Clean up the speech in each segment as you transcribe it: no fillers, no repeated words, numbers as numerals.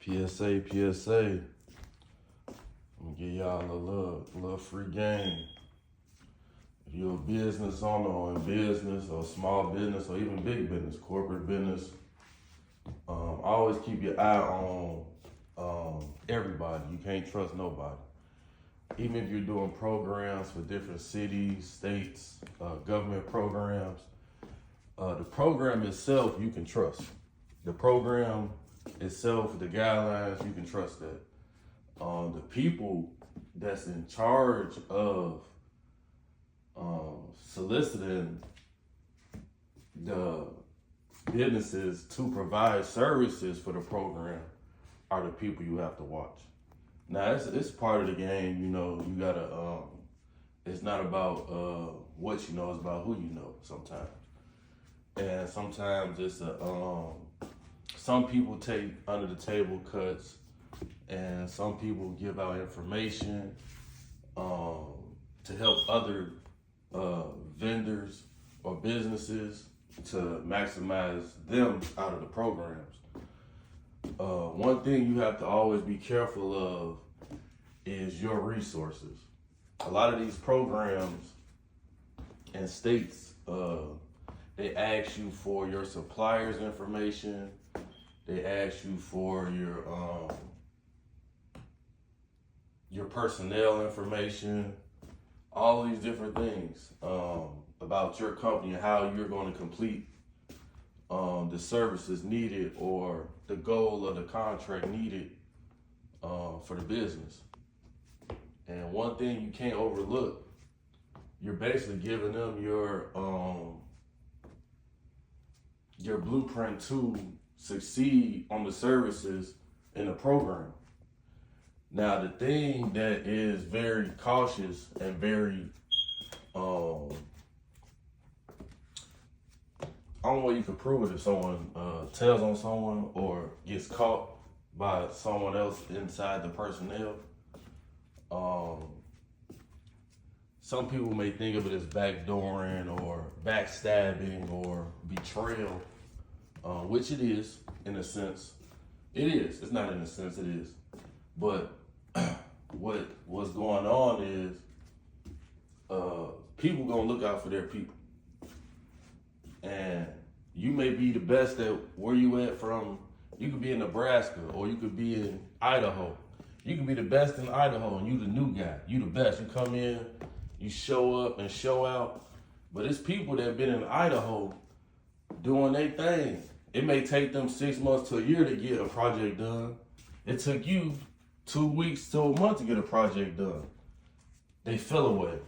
PSA, PSA. I'm gonna give y'all a little free game. If you're a business owner or in business or small business or even big business, corporate business, always keep your eye on everybody. You can't trust nobody. Even if you're doing programs for different cities, states, government programs, the program itself you can trust. The program itself, the guidelines, you can trust that. The people that's in charge of soliciting the businesses to provide services for the program are the people you have to watch. Now, it's part of the game, you know. You gotta. It's not about what you know; it's about who you know. Sometimes, and sometimes it's some people take under the table cuts, and some people give out information to help other vendors or businesses to maximize them out of the programs. One thing you have to always be careful of is your resources. A lot of these programs and states, they ask you for your supplier's information. They ask you for your personnel information, all these different things about your company and how you're going to complete the services needed or the goal of the contract needed for the business. And one thing you can't overlook, you're basically giving them your blueprint to succeed on the services in the program. Now, the thing that is very cautious and very only way you can prove it if someone tells on someone or gets caught by someone else inside the personnel. Some people may think of it as backdooring or backstabbing or betrayal, which it is in a sense. It is. It's not in a sense. It is. But what's going on is people gonna look out for their people. And you may be the best at where you at from. You could be in Nebraska or you could be in Idaho. You could be the best in Idaho and you the new guy. You the best. You come in, you show up and show out. But it's people that have been in Idaho doing their thing. It may take them 6 months to a year to get a project done. It took you 2 weeks to a month to get a project done. They fell away.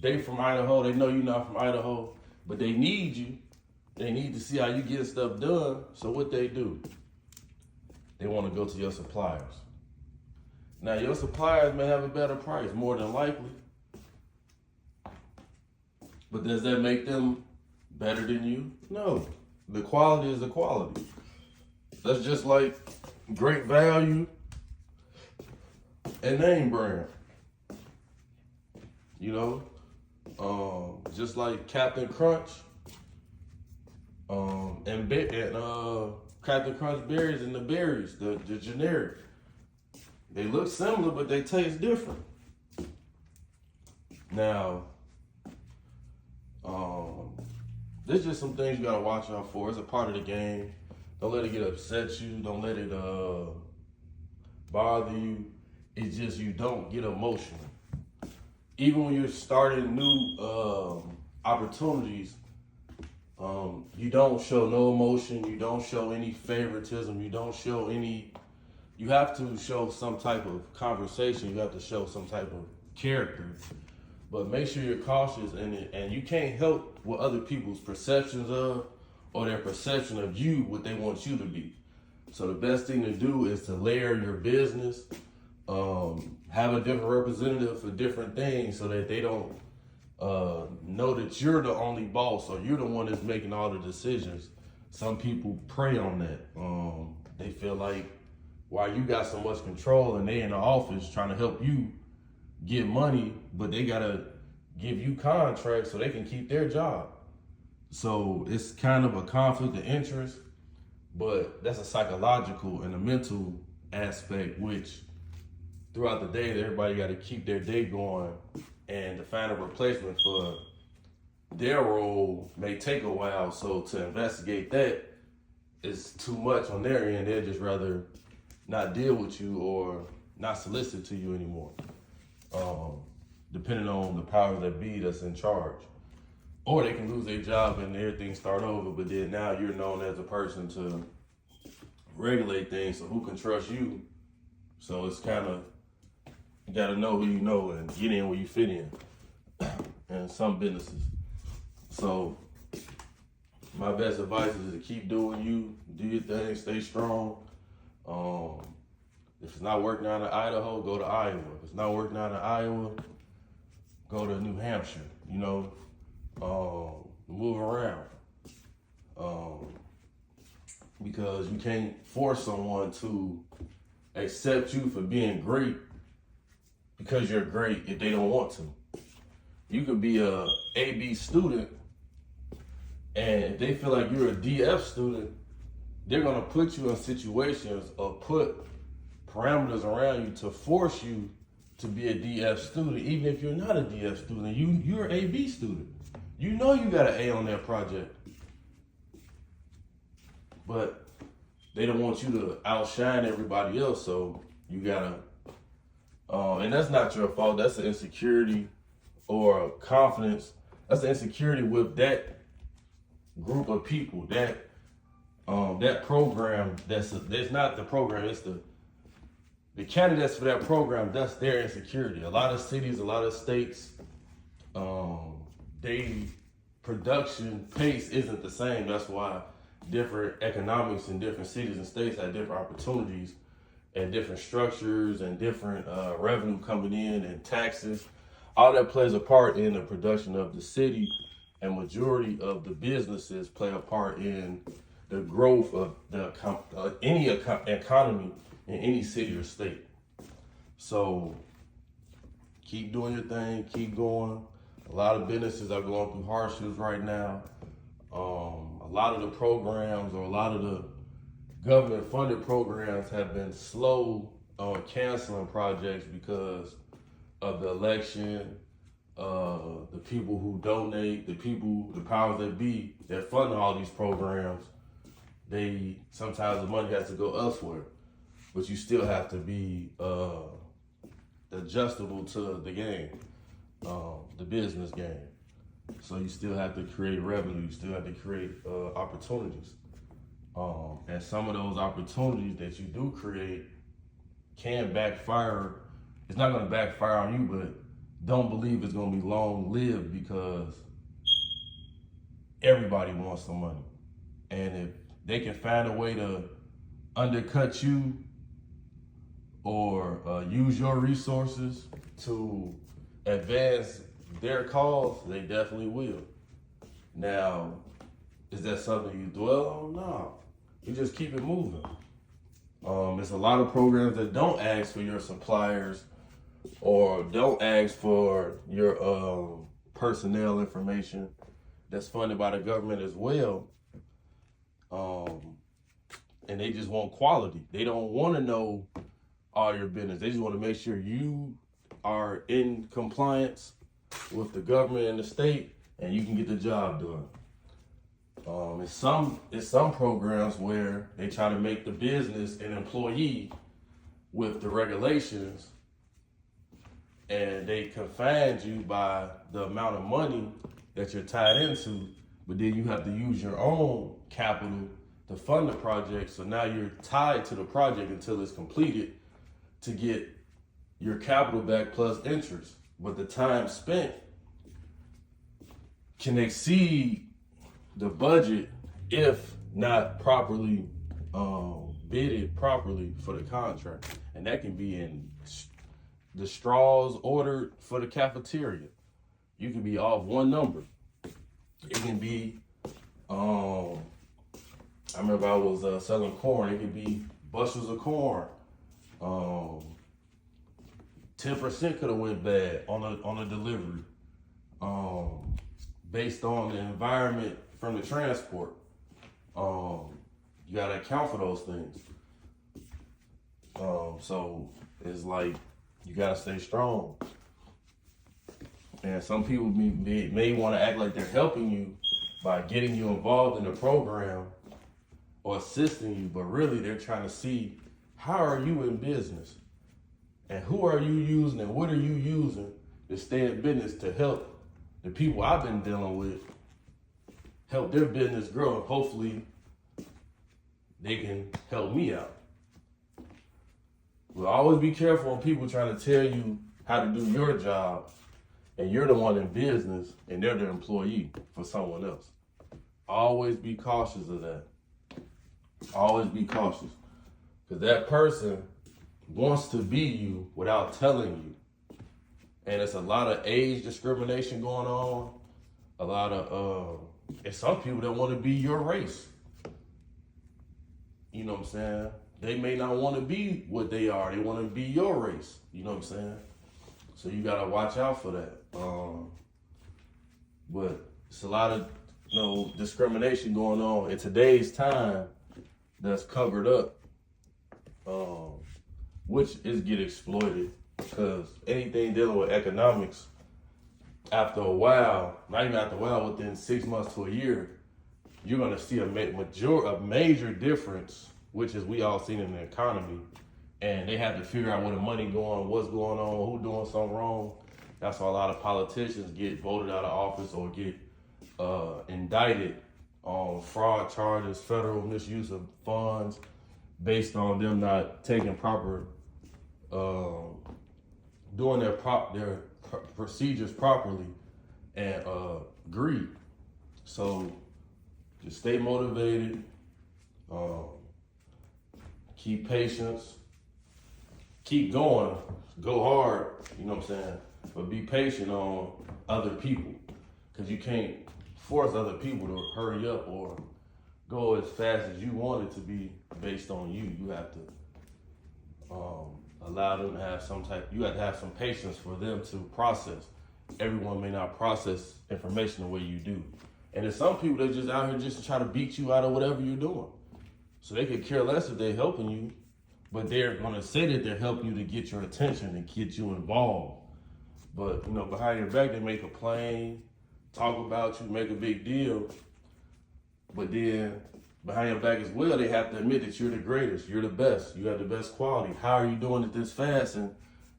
They from Idaho. They know you're not from Idaho. But they need you. They need to see how you get stuff done. So what they do? They want to go to your suppliers. Now, your suppliers may have a better price, more than likely. But does that make them better than you? No. The quality is the quality. That's just like great value and name brand. You know? Just like Captain Crunch and Captain Crunch berries and the berries, the generic. They look similar, but they taste different. Now, there's just some things you gotta watch out for. It's a part of the game. Don't let it get upset you. Don't let it bother you. It's just you don't get emotional. Even when you're starting new opportunities, you don't show no emotion. You don't show any favoritism. You don't show any. You have to show some type of conversation. You have to show some type of character. But make sure you're cautious, and you can't help what other people's perceptions of or their perception of you, what they want you to be. So the best thing to do is to layer your business, have a different representative for different things so that they don't know that you're the only boss or you're the one that's making all the decisions. Some people prey on that. They feel like while you got so much control and they in the office trying to help you get money, but they gotta give you contracts so they can keep their job. So it's kind of a conflict of interest. But that's a psychological and a mental aspect, which throughout the day, everybody got to keep their day going, and to find a replacement for their role may take a while. So to investigate that is too much on their end. They'd just rather not deal with you or not solicit to you anymore, depending on the powers that be that's in charge. Or they can lose their job and everything start over, but then now you're known as a person to regulate things, so who can trust you? So it's kind of, you gotta know who you know and get in where you fit in in some businesses. So my best advice is to keep doing you, do your thing, stay strong. If it's not working out in Idaho, go to Iowa. If it's not working out in Iowa, go to New Hampshire, move around. Because you can't force someone to accept you for being great because you're great if they don't want to. You could be a AB student, and if they feel like you're a DF student, they're gonna put you in situations or put parameters around you to force you to be a DF student, even if you're not a DF student. You're an AB student. You know you got an A on that project, but they don't want you to outshine everybody else, so you gotta, and that's not your fault. That's an insecurity or confidence. That's an insecurity with that group of people, that program. That's not the program. It's the candidates for that program. That's their insecurity. A lot of cities, a lot of states, they production pace isn't the same. That's why different economics in different cities and states have different opportunities and different structures and different revenue coming in and taxes. All that plays a part in the production of the city, and majority of the businesses play a part in the growth of any economy in any city or state. So keep doing your thing, keep going. A lot of businesses are going through hardships right now. A lot of the programs or a lot of the government funded programs have been slow on canceling projects because of the election, the people who donate, the powers that be that fund all these programs. Sometimes the money has to go elsewhere, but you still have to be adjustable to the game, the business game. So you still have to create revenue, you still have to create opportunities. And some of those opportunities that you do create can backfire. It's not gonna backfire on you, but don't believe it's gonna be long-lived because everybody wants some money. And if they can find a way to undercut you or use your resources to advance their cause, they definitely will. Now, is that something you dwell on? No. You just keep it moving. There's a lot of programs that don't ask for your suppliers or don't ask for your personnel information that's funded by the government as well. And they just want quality. They don't want to know all your business. They just want to make sure you are in compliance with the government and the state, and you can get the job done. It's some programs where they try to make the business an employee with the regulations, and they confine you by the amount of money that you're tied into, but then you have to use your own capital to fund the project. So now you're tied to the project until it's completed to get your capital back plus interest. But the time spent can exceed the budget if not properly bidded properly for the contract. And that can be in the straws ordered for the cafeteria. You can be off one number. It can be, I remember I was selling corn. It could be bushels of corn. 10% could have went bad on a delivery, based on the environment from the transport. You gotta account for those things. So it's like you gotta stay strong. And some people may want to act like they're helping you by getting you involved in the program or assisting you, but really they're trying to see how are you in business and who are you using and what are you using to stay in business to help the people I've been dealing with help their business grow, and hopefully they can help me out. But always be careful when people trying to tell you how to do your job and you're the one in business and they're the employee for someone else. Always be cautious of that. Always be cautious. Because that person wants to be you without telling you. And it's a lot of age discrimination going on. A lot of, and some people that want to be your race. You know what I'm saying? They may not want to be what they are. They want to be your race. You know what I'm saying? So you got to watch out for that. But it's a lot of, discrimination going on in today's time that's covered up, which is get exploited, because anything dealing with economics, after a while, not even after a while, within 6 months to a year, you're going to see a major difference, which is we all seen in the economy. And they have to figure out where the money going, what's going on, who doing something wrong. That's why a lot of politicians get voted out of office or get indicted on fraud charges, federal misuse of funds, based on them not taking proper, doing their procedures properly, and greed. So just stay motivated, keep patience, keep going, go hard, you know what I'm saying? But be patient on other people, because you can't force other people to hurry up or go as fast as you want it to be based on you. You have to allow them to have you have to have some patience for them to process. Everyone may not process information the way you do. And there's some people that just out here just to try to beat you out of whatever you're doing. So they could care less if they're helping you, but they're gonna say that they're helping you to get your attention and get you involved. But behind your back, they may complain, talk about you, make a big deal. But then behind your back as well, they have to admit that you're the greatest, you're the best, you have the best quality. How are you doing it this fast? And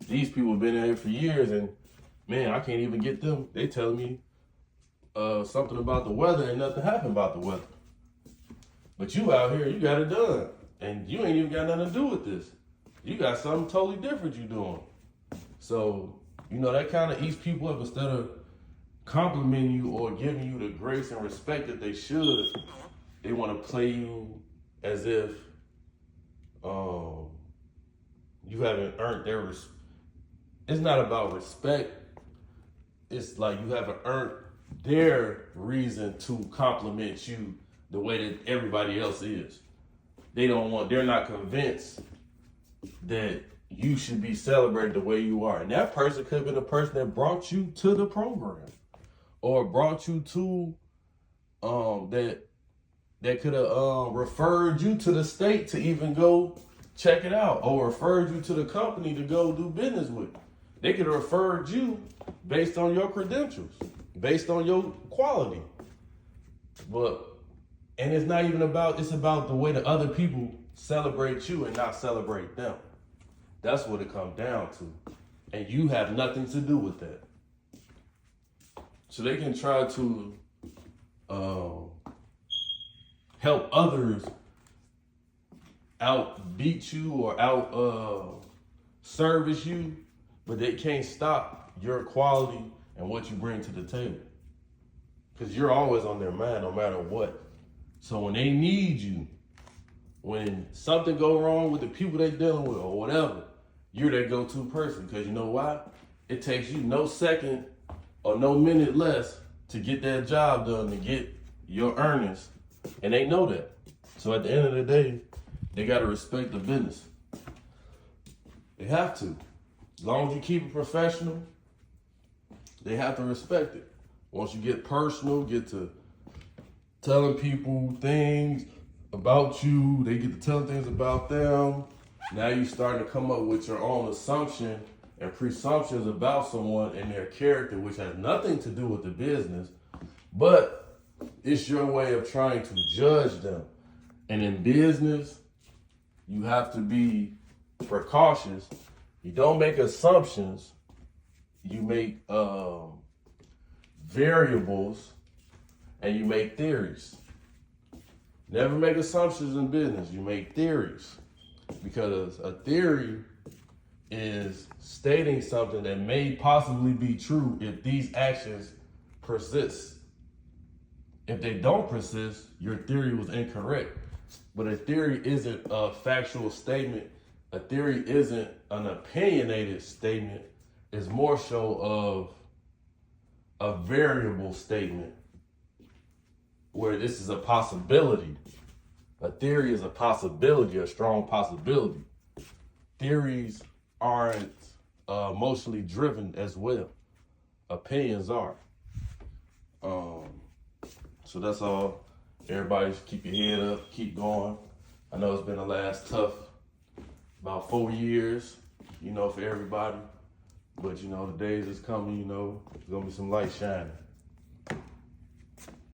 these people have been in here for years, and man, I can't even get them. They tell me something about the weather and nothing happened about the weather. But you out here, you got it done. And you ain't even got nothing to do with this. You got something totally different you doing. So, that kind of eats people up. Instead of complimenting you or giving you the grace and respect that they should, they want to play you as if you haven't earned their respect. It's not about respect. It's like you haven't earned their reason to compliment you the way that everybody else is. They're not convinced that you should be celebrated the way you are. And that person could have been the person that brought you to the program, or brought you to, that could have referred you to the state to even go check it out, or referred you to the company to go do business with. They could have referred you based on your credentials, based on your quality. And it's not even it's about the way the other people celebrate you and not celebrate them. That's what it comes down to. And you have nothing to do with that. So they can try to help others outbeat you or out service you, but they can't stop your quality and what you bring to the table. Because you're always on their mind no matter what. So when they need you, when something go wrong with the people they're dealing with or whatever, you're their go-to person. Because you know why? It takes you no second or no minute less to get that job done, to get your earnings. And they know that. So at the end of the day, they got to respect the business. They have to. As long as you keep it professional, they have to respect it. Once you get personal, get to telling people things, about you. They get to tell things about them. Now you starting to come up with your own assumption and presumptions about someone and their character, which has nothing to do with the business, but it's your way of trying to judge them. And in business, you have to be precautious. You don't make assumptions. You make variables, and you make theories. Never make assumptions in business. You make theories, because a theory is stating something that may possibly be true if these actions persist. If they don't persist, your theory was incorrect. But a theory isn't a factual statement. A theory isn't an opinionated statement. It's more so of a variable statement where this is a possibility. A theory is a possibility, a strong possibility. Theories aren't emotionally driven as well. Opinions are. So that's all. Everybody just keep your head up, keep going. I know it's been the last tough about 4 years, for everybody. But the days is coming, there's gonna be some light shining.